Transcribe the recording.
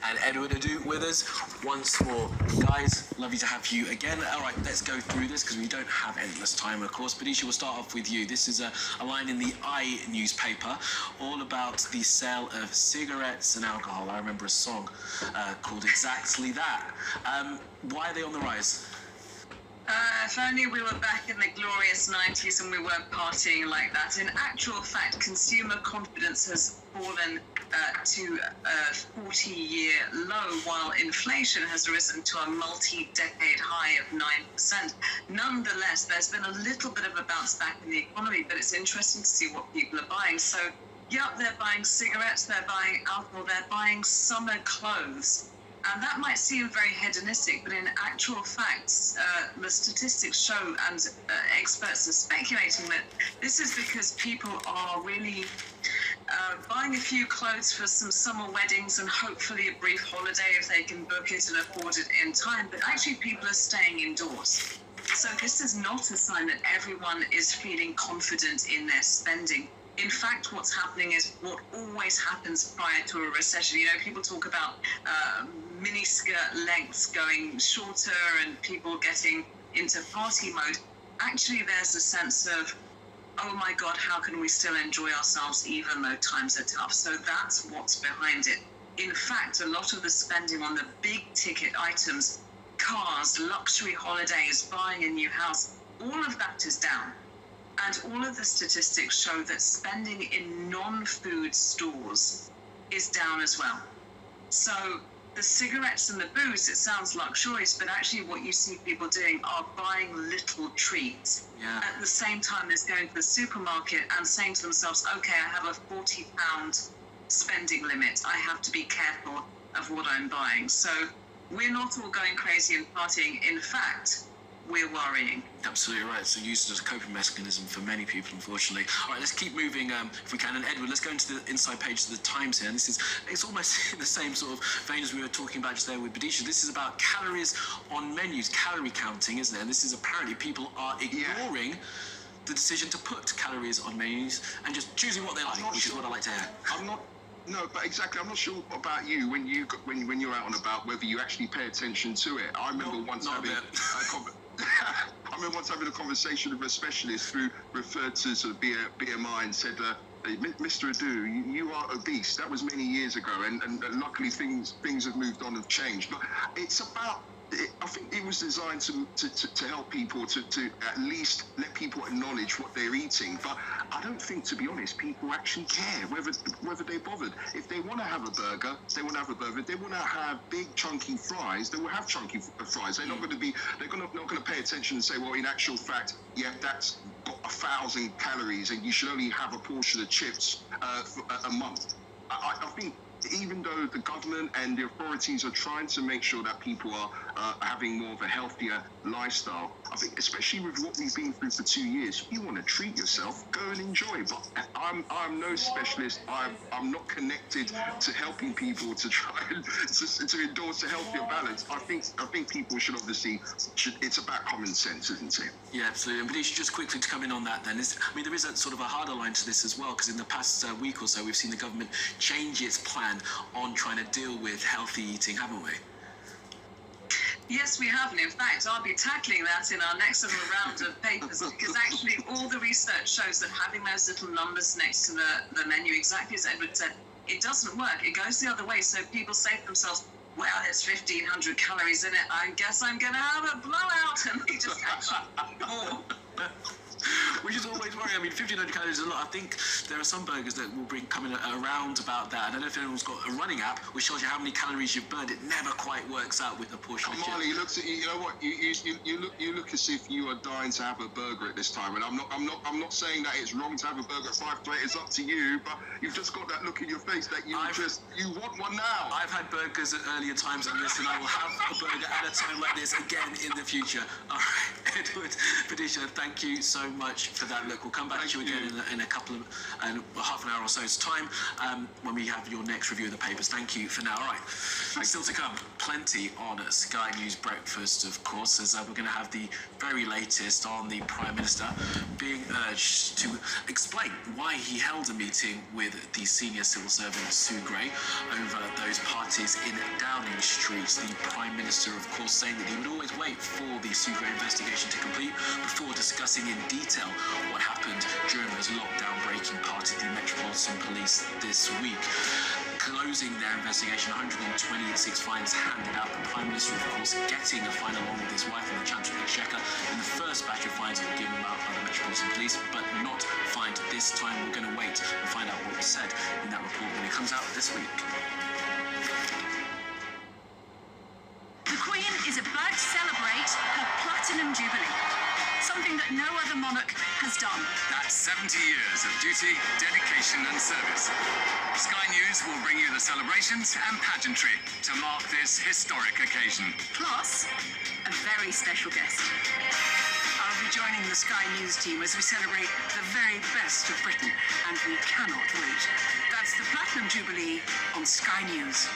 and Edward Adu with us once more. Guys, lovely to have you again. All right, let's go through this because we don't have endless time, of course. Badisha, we'll start off with you. This is a line in the I newspaper all about the sale of cigarettes and alcohol. I remember a song called exactly that. Why are they on the rise? If only we were back in the glorious 90s and we weren't partying like that. In actual fact, consumer confidence has fallen to a 40-year low, while inflation has risen to a multi-decade high of 9%. Nonetheless, there's been a little bit of a bounce back in the economy, but it's interesting to see what people are buying. So, yeah, they're buying cigarettes, they're buying alcohol, they're buying summer clothes. And that might seem very hedonistic, but in actual fact, the statistics show, and experts are speculating, that this is because people are really buying a few clothes for some summer weddings and hopefully a brief holiday if they can book it and afford it in time. But actually, people are staying indoors. So this is not a sign that everyone is feeling confident in their spending. In fact, what's happening is what always happens prior to a recession. You know, people talk about miniskirt lengths going shorter and people getting into party mode. Actually, there's a sense of, oh my God, how can we still enjoy ourselves even though times are tough? So that's what's behind it. In fact, a lot of the spending on the big ticket items, cars, luxury holidays, buying a new house, all of that is down. And all of the statistics show that spending in non-food stores is down as well. So the cigarettes and the booze, it sounds luxurious, but actually what you see people doing are buying little treats. Yeah. At the same time as going to the supermarket and saying to themselves, okay, I have a £40 spending limit. I have to be careful of what I'm buying. So we're not all going crazy and partying. In fact, we're worrying. Absolutely right. So used as a coping mechanism for many people, unfortunately. All right, let's keep moving if we can. And Edward, let's go into the inside page of the Times here. And it's almost in the same sort of vein as we were talking about just there with Badisha. This is about calories on menus, calorie counting, isn't it? And this is apparently people are ignoring the decision to put calories on menus and just choosing what they like, which is what I like to hear. No, but exactly. I'm not sure about you when you're out and about whether you actually pay attention to it. I remember once having a conversation with a specialist who referred to sort of BMI and said, Mr. Adu, you are obese. That was many years ago, and luckily things have moved on and changed. But it's about. I think it was designed to help people to at least let people acknowledge what they're eating. But I don't think, to be honest, people actually care whether they're bothered. If they want to have a burger, they want to have a burger. If they want to have big chunky fries, they will have chunky fries. They're not going to pay attention and say, well, in actual fact, yeah, that's got 1,000 calories, and you should only have a portion of chips for a month. I think, even though the government and the authorities are trying to make sure that people are having more of a healthier lifestyle, I think especially with what we've been through for 2 years, you want to treat yourself, go and enjoy. But I'm no specialist. I'm not connected to helping people to try and to endorse a healthier balance. I think people should obviously, it's about common sense, isn't it? Yeah, absolutely. And Badisha, just quickly to come in on that then, there is a sort of a harder line to this as well, because in the past week or so, we've seen the government change its plan on trying to deal with healthy eating, haven't we? Yes, we have, and in fact, I'll be tackling that in our next little round of papers, because actually all the research shows that having those little numbers next to the menu, exactly as Edward said, it doesn't work. It goes the other way. So people say to themselves, well, there's 1,500 calories in it. I guess I'm going to have a blowout, and they just actually eat more. Which is always worrying. I mean, 1,500 calories is a lot. I think there are some burgers that will bring coming around about that. I don't know if anyone's got a running app which shows you how many calories you've burned. It never quite works out with the portion of chips. Marley looks at you. You know what? You look as if you are dying to have a burger at this time. And I'm not saying that it's wrong to have a burger at 5 to 8. It's up to you. But you've just got that look in your face that you want one now. I've had burgers at earlier times than this, and I will have a burger at a time like this again in the future. All right, Edward, Badisha, thank you so much for that look. We'll come back to you again in a couple of half an hour or so's time when we have your next review of the papers. Thank you for now. All right, still to come, plenty on Sky News Breakfast, of course, as we're going to have the very latest on the Prime Minister being urged to explain why he held a meeting with the senior civil servant Sue Gray over those parties in Downing Street. The Prime Minister, of course, saying that he would always wait for the Sue Gray investigation to complete before discussing in detail what happened during those lockdown-breaking parties at the Metropolitan Police this week. Closing their investigation, 126 fines handed out. The Prime Minister, of course, getting a fine along with his wife and the Chancellor of the Exchequer in the first batch of fines that were given out by the Metropolitan Police, but not fined this time. We're going to wait and find out what was said in that report when it comes out this week. The Queen is about to celebrate her Platinum Jubilee, something that no other monarch has done. That's 70 years of duty, dedication and service. Sky News will bring you the celebrations and pageantry to mark this historic occasion. Plus, a very special guest. I'll be joining the Sky News team as we celebrate the very best of Britain, and we cannot wait. That's the Platinum Jubilee on Sky News.